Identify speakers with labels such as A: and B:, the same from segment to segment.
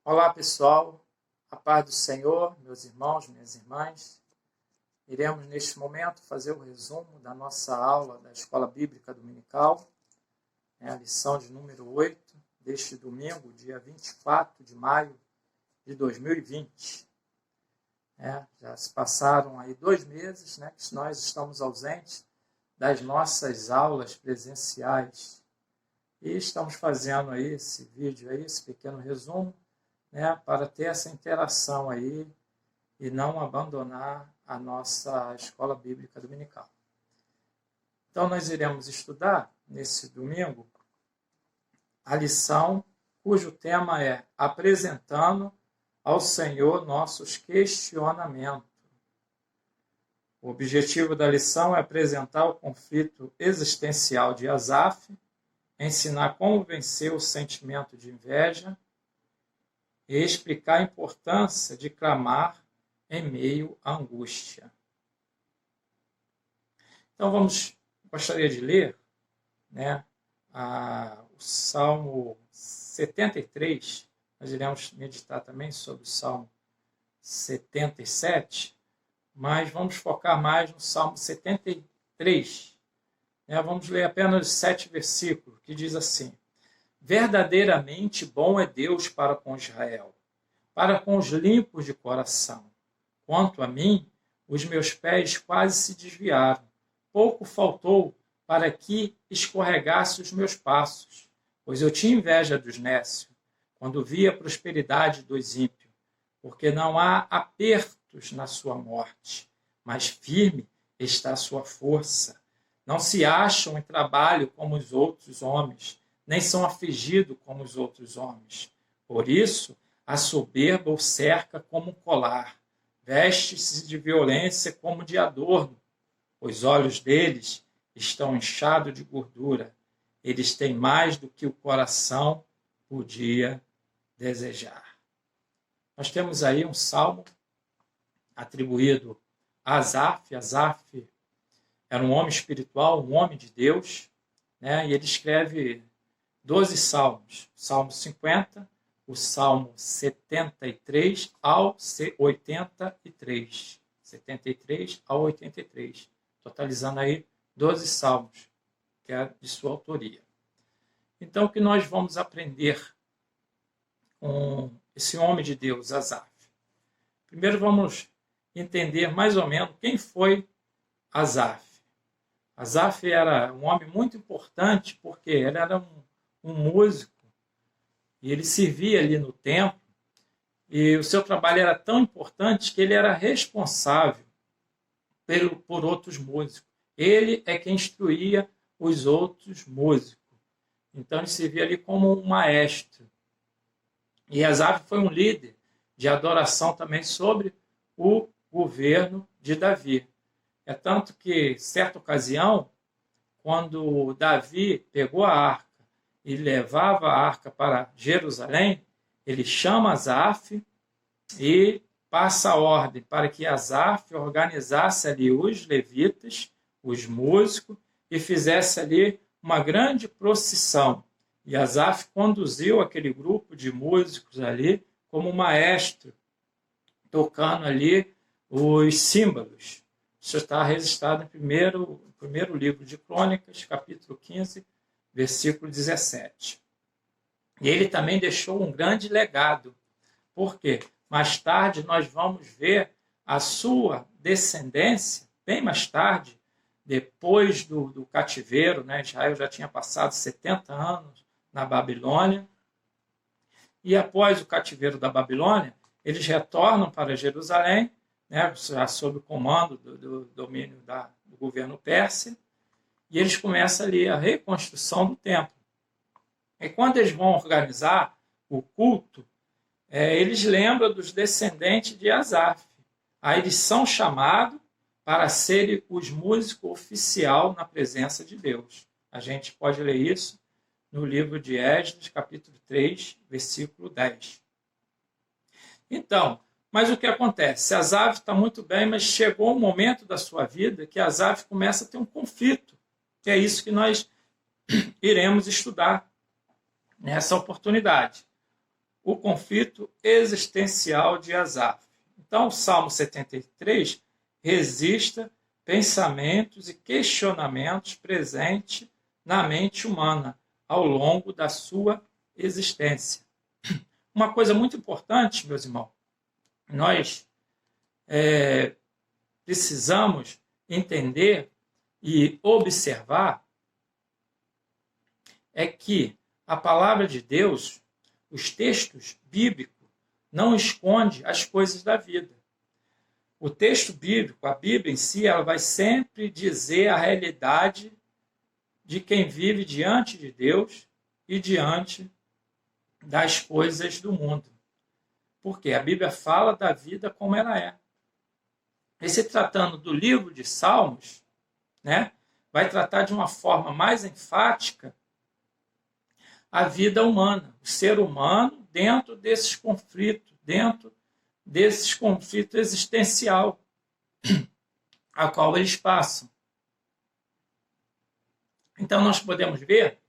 A: Olá, pessoal. A paz do Senhor, meus irmãos, minhas irmãs. Iremos, neste momento, fazer o resumo da nossa aula da Escola Bíblica Dominical, a lição de número 8, deste domingo, dia 24 de maio de 2020. Já se passaram aí 2 meses, que nós estamos ausentes das nossas aulas presenciais. E estamos fazendo aí esse vídeo, aí, esse pequeno resumo, para ter essa interação aí e não abandonar a nossa Escola Bíblica Dominical. Então, nós iremos estudar, nesse domingo, a lição cujo tema é Apresentando ao Senhor nossos questionamentos. O objetivo da lição é apresentar o conflito existencial de Asaf, ensinar como vencer o sentimento de inveja e explicar a importância de clamar em meio à angústia. Então, gostaria de ler o Salmo 73, nós iremos meditar também sobre o Salmo 77, mas vamos focar mais no Salmo 73. Vamos ler apenas os 7 versículos, que diz assim: Verdadeiramente bom é Deus para com Israel, para com os limpos de coração. Quanto a mim, os meus pés quase se desviaram. Pouco faltou para que escorregasse os meus passos, pois eu tinha inveja dos nécios, quando via a prosperidade dos ímpios, porque não há apertos na sua morte, mas firme está a sua força. Não se acham em trabalho como os outros homens, nem são afligidos como os outros homens. Por isso, a soberba o cerca como um colar, veste-se de violência como de adorno. Os olhos deles estão inchados de gordura. Eles têm mais do que o coração podia desejar. Nós temos aí um salmo atribuído a Asaf. Asaf era um homem espiritual, um homem de Deus, e ele escreve 12 salmos. O Salmo 50, o Salmo 73 ao 83. 73 ao 83. Totalizando aí 12 salmos, que é de sua autoria. Então, o que nós vamos aprender com esse homem de Deus, Asaf? Primeiro, vamos entender mais ou menos quem foi Asaf. Asaf era um homem muito importante porque ele era um músico e ele servia ali no templo e o seu trabalho era tão importante que ele era responsável por outros músicos. Ele é quem instruía os outros músicos. Então ele servia ali como um maestro. E Asaf foi um líder de adoração também sobre o governo de Davi. É tanto que, certa ocasião, quando Davi pegou a arca e levava a arca para Jerusalém, ele chama Asaf e passa a ordem para que Asaf organizasse ali os levitas, os músicos, e fizesse ali uma grande procissão. E Asaf conduziu aquele grupo de músicos ali como maestro, tocando ali os símbolos. Isso está registrado no primeiro livro de Crônicas, capítulo 15, versículo 17. E ele também deixou um grande legado. Por quê? Mais tarde nós vamos ver a sua descendência, bem mais tarde, depois do cativeiro, Israel já tinha passado 70 anos na Babilônia, e após o cativeiro da Babilônia, eles retornam para Jerusalém, já sob o comando do domínio do governo persa, e eles começam ali a reconstrução do templo. E quando eles vão organizar o culto, eles lembram dos descendentes de Asaf. Aí eles são chamados para serem os músicos oficiais na presença de Deus. A gente pode ler isso no livro de Esdras, capítulo 3, versículo 10. Então, mas o que acontece? Asaf está muito bem, mas chegou um momento da sua vida que Asaf começa a ter um conflito. Que é isso que nós iremos estudar nessa oportunidade. o conflito existencial de Asaf. Então, o Salmo 73 registra pensamentos e questionamentos presentes na mente humana ao longo da sua existência. Uma coisa muito importante, meus irmãos, nós precisamos entender e observar é que a palavra de Deus, os textos bíblicos, não esconde as coisas da vida. O texto bíblico, a Bíblia em si, ela vai sempre dizer a realidade de quem vive diante de Deus e diante das coisas do mundo. Porque a Bíblia fala da vida como ela é. E se tratando do livro de Salmos, né, vai tratar de uma forma mais enfática a vida humana, o ser humano dentro desses conflitos existencial a qual eles passam. Então nós podemos ver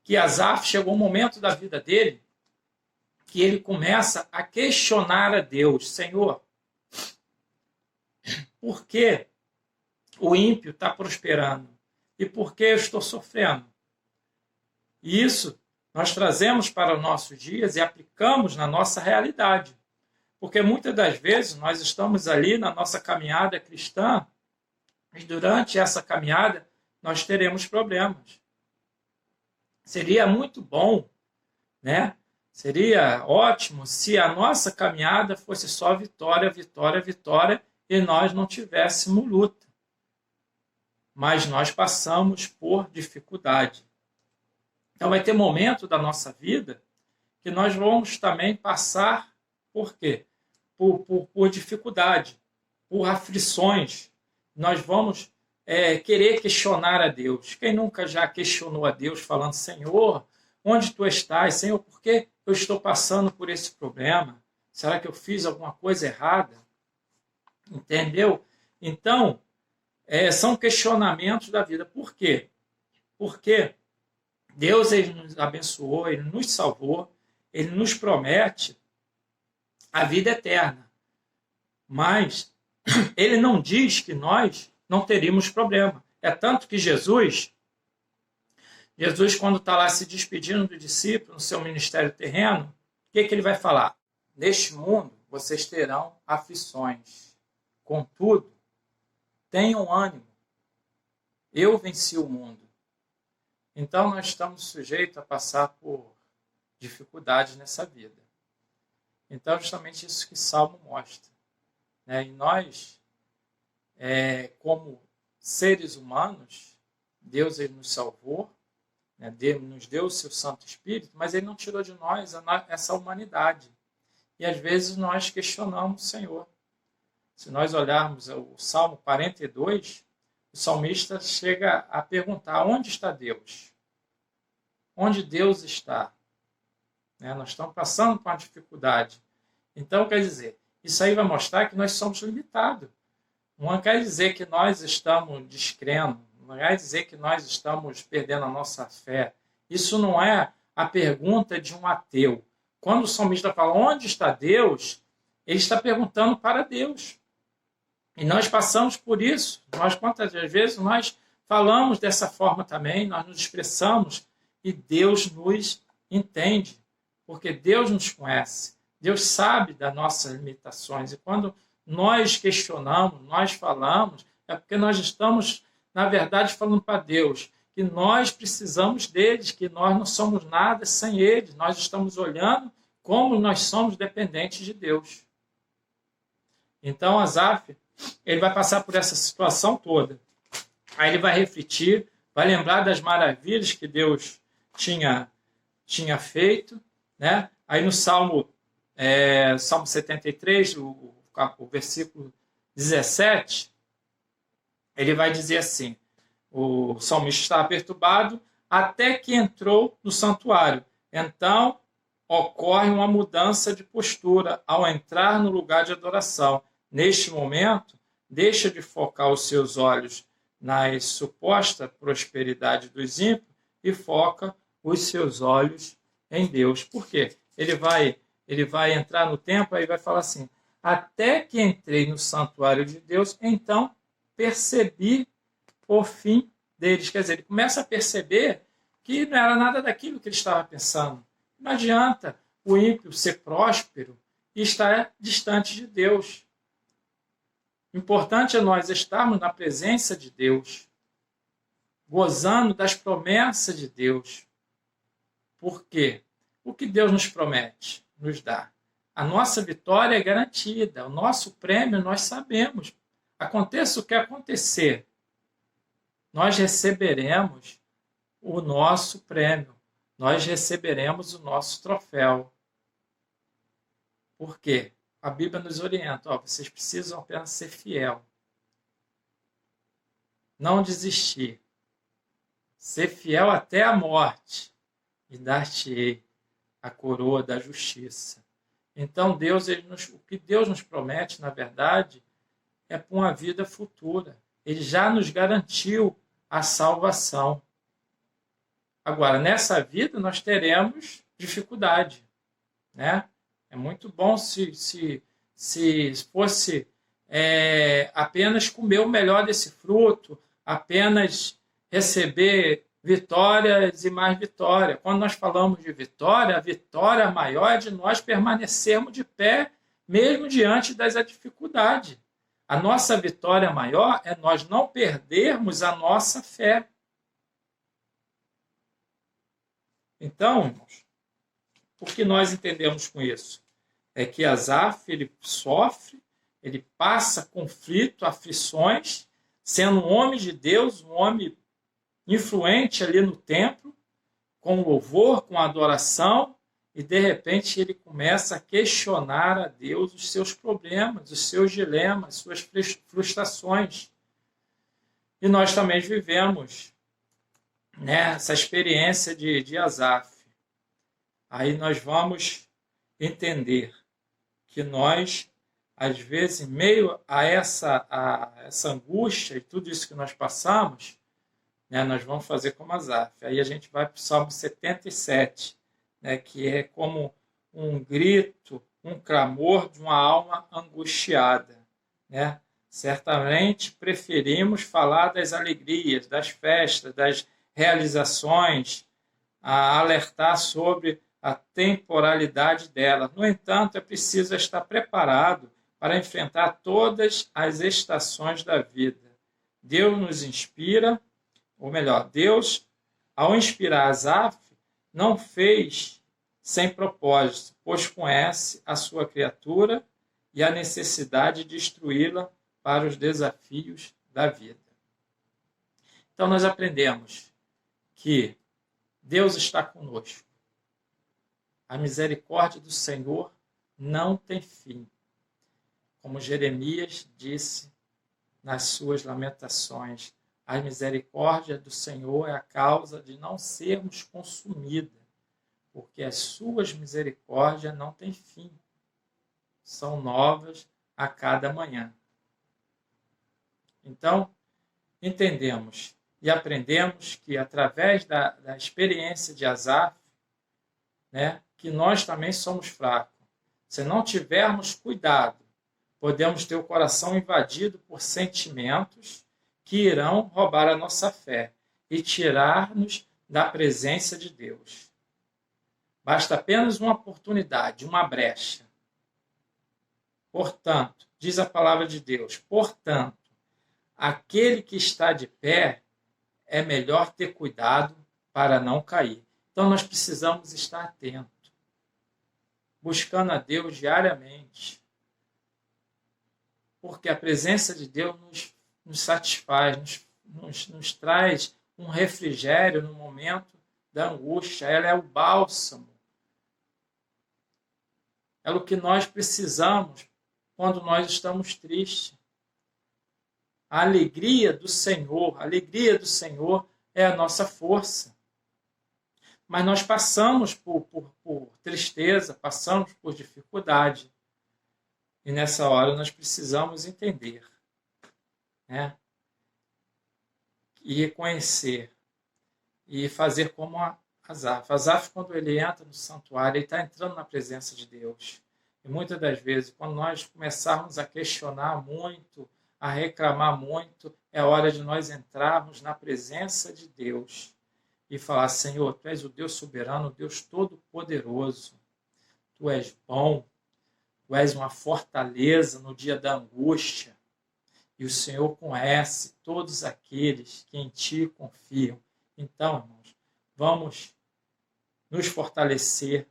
A: que Asaf chegou um momento da vida dele que ele começa a questionar a Deus: Senhor, por que o ímpio está prosperando? E por que eu estou sofrendo? E isso nós trazemos para os nossos dias e aplicamos na nossa realidade. Porque muitas das vezes nós estamos ali na nossa caminhada cristã e durante essa caminhada nós teremos problemas. Seria muito bom, né? Seria ótimo se a nossa caminhada fosse só vitória, vitória, vitória e nós não tivéssemos luta. Mas nós passamos por dificuldade. Então vai ter momento da nossa vida que nós vamos também passar por quê? Por dificuldade, por aflições. Nós vamos querer questionar a Deus. Quem nunca já questionou a Deus falando: Senhor, onde tu estás? Senhor, por que eu estou passando por esse problema? Será que eu fiz alguma coisa errada? Entendeu? Então, são questionamentos da vida. Por quê? Porque Deus, ele nos abençoou, ele nos salvou, ele nos promete a vida eterna. Mas ele não diz que nós não teríamos problema. É tanto que Jesus, quando está lá se despedindo do discípulo no seu ministério terreno, o que ele vai falar? Neste mundo vocês terão aflições. Contudo, tenham ânimo. Eu venci o mundo. Então, nós estamos sujeitos a passar por dificuldades nessa vida. Então, é justamente isso que Salmo mostra. Né? E nós, como seres humanos, Deus ele nos salvou, né? Deus nos deu o seu Santo Espírito, mas ele não tirou de nós essa humanidade. E, às vezes, nós questionamos o Senhor. Se nós olharmos o Salmo 42, o salmista chega a perguntar: onde está Deus? Onde Deus está? Nós estamos passando por uma dificuldade. Então, quer dizer, isso aí vai mostrar que nós somos limitados. Não quer dizer que nós estamos descrendo, não quer dizer que nós estamos perdendo a nossa fé. Isso não é a pergunta de um ateu. Quando o salmista fala: onde está Deus? Ele está perguntando para Deus. E nós passamos por isso. Quantas vezes nós falamos dessa forma também, nós nos expressamos e Deus nos entende, porque Deus nos conhece. Deus sabe das nossas limitações. E quando nós questionamos, nós falamos, é porque nós estamos, na verdade, falando para Deus que nós precisamos deles, que nós não somos nada sem eles. Nós estamos olhando como nós somos dependentes de Deus. Então, Asaf, ele vai passar por essa situação toda. Aí ele vai refletir, vai lembrar das maravilhas que Deus tinha feito, né? Aí no Salmo 73, o versículo 17, ele vai dizer assim: o salmista estava perturbado até que entrou no santuário. Então, ocorre uma mudança de postura ao entrar no lugar de adoração. Neste momento, deixa de focar os seus olhos na suposta prosperidade dos ímpios e foca os seus olhos em Deus. Por quê? ele vai entrar no templo, aí vai falar assim: até que entrei no santuário de Deus, então percebi o fim deles. Quer dizer, ele começa a perceber que não era nada daquilo que ele estava pensando. Não adianta o ímpio ser próspero e estar distante de Deus. O importante é nós estarmos na presença de Deus, gozando das promessas de Deus. Por quê? O que Deus nos promete, nos dá. A nossa vitória é garantida, o nosso prêmio nós sabemos. Aconteça o que acontecer, nós receberemos o nosso prêmio, nós receberemos o nosso troféu. Por quê? A Bíblia nos orienta, vocês precisam apenas ser fiel. Não desistir. Ser fiel até a morte e dar-te-ei a coroa da justiça. Então, o que Deus nos promete, na verdade, é para uma vida futura. Ele já nos garantiu a salvação. Agora, nessa vida, nós teremos dificuldade, né? É muito bom se fosse apenas comer o melhor desse fruto, apenas receber vitórias e mais vitória. Quando nós falamos de vitória, a vitória maior é de nós permanecermos de pé, mesmo diante das dificuldades. A nossa vitória maior é nós não perdermos a nossa fé. Então, irmãos, o que nós entendemos com isso? É que Asaf, ele sofre, ele passa conflito, aflições, sendo um homem de Deus, um homem influente ali no templo, com louvor, com adoração, e de repente ele começa a questionar a Deus os seus problemas, os seus dilemas, suas frustrações. E nós também vivemos, né, essa experiência de Asaf. Aí nós vamos entender que nós, às vezes, em meio a essa angústia e tudo isso que nós passamos, né, nós vamos fazer como Asaf. Aí a gente vai para o Salmo 77, né, que é como um grito, um clamor de uma alma angustiada, né? Certamente preferimos falar das alegrias, das festas, das realizações, a alertar sobre a temporalidade dela. No entanto, é preciso estar preparado para enfrentar todas as estações da vida. Deus nos inspira, ou melhor, Deus, ao inspirar Asaf, não fez sem propósito, pois conhece a sua criatura e a necessidade de instruí-la para os desafios da vida. Então, nós aprendemos que Deus está conosco. A misericórdia do Senhor não tem fim. Como Jeremias disse nas suas lamentações, a misericórdia do Senhor é a causa de não sermos consumidos, porque as suas misericórdias não têm fim. São novas a cada manhã. Então, entendemos e aprendemos que, através da experiência de Asaf, né, que nós também somos fracos. Se não tivermos cuidado, podemos ter o coração invadido por sentimentos que irão roubar a nossa fé e tirar-nos da presença de Deus. Basta apenas uma oportunidade, uma brecha. Portanto, diz a palavra de Deus, portanto, aquele que está de pé é melhor ter cuidado para não cair. Então nós precisamos estar atentos, buscando a Deus diariamente, porque a presença de Deus nos satisfaz, nos traz um refrigério no momento da angústia. Ela é o bálsamo, é o que nós precisamos quando nós estamos tristes. A alegria do Senhor é a nossa força. Mas nós passamos por tristeza, passamos por dificuldade. E nessa hora nós precisamos entender, né? E reconhecer. E fazer como Asaf. Asaf, quando ele entra no santuário, ele está entrando na presença de Deus. E muitas das vezes, quando nós começarmos a questionar muito, a reclamar muito, é hora de nós entrarmos na presença de Deus e falar: Senhor, Tu és o Deus soberano, o Deus todo-poderoso. Tu és bom, Tu és uma fortaleza no dia da angústia. E o Senhor conhece todos aqueles que em Ti confiam. Então, irmãos, vamos nos fortalecer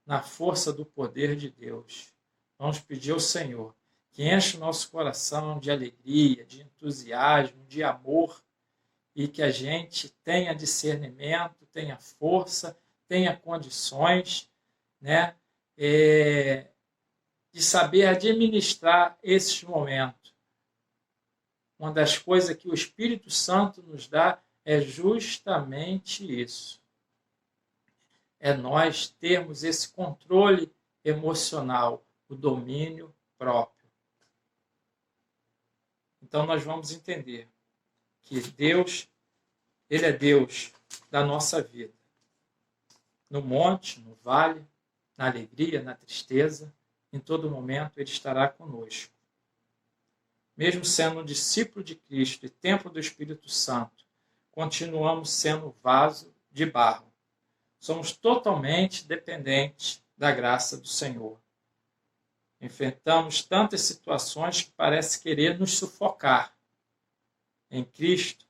A: na força do poder de Deus. Vamos pedir ao Senhor que enche o nosso coração de alegria, de entusiasmo, de amor, e que a gente tenha discernimento, tenha força, tenha condições, né, de saber administrar esses momentos. Uma das coisas que o Espírito Santo nos dá é justamente isso. É nós termos esse controle emocional, o domínio próprio. Então nós vamos entender que Deus, Ele é Deus da nossa vida. No monte, no vale, na alegria, na tristeza, em todo momento Ele estará conosco. Mesmo sendo um discípulo de Cristo e templo do Espírito Santo, continuamos sendo vaso de barro. Somos totalmente dependentes da graça do Senhor. Enfrentamos tantas situações que parece querer nos sufocar. Em Cristo,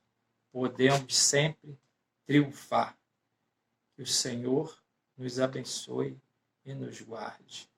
A: podemos sempre triunfar. Que o Senhor nos abençoe e nos guarde.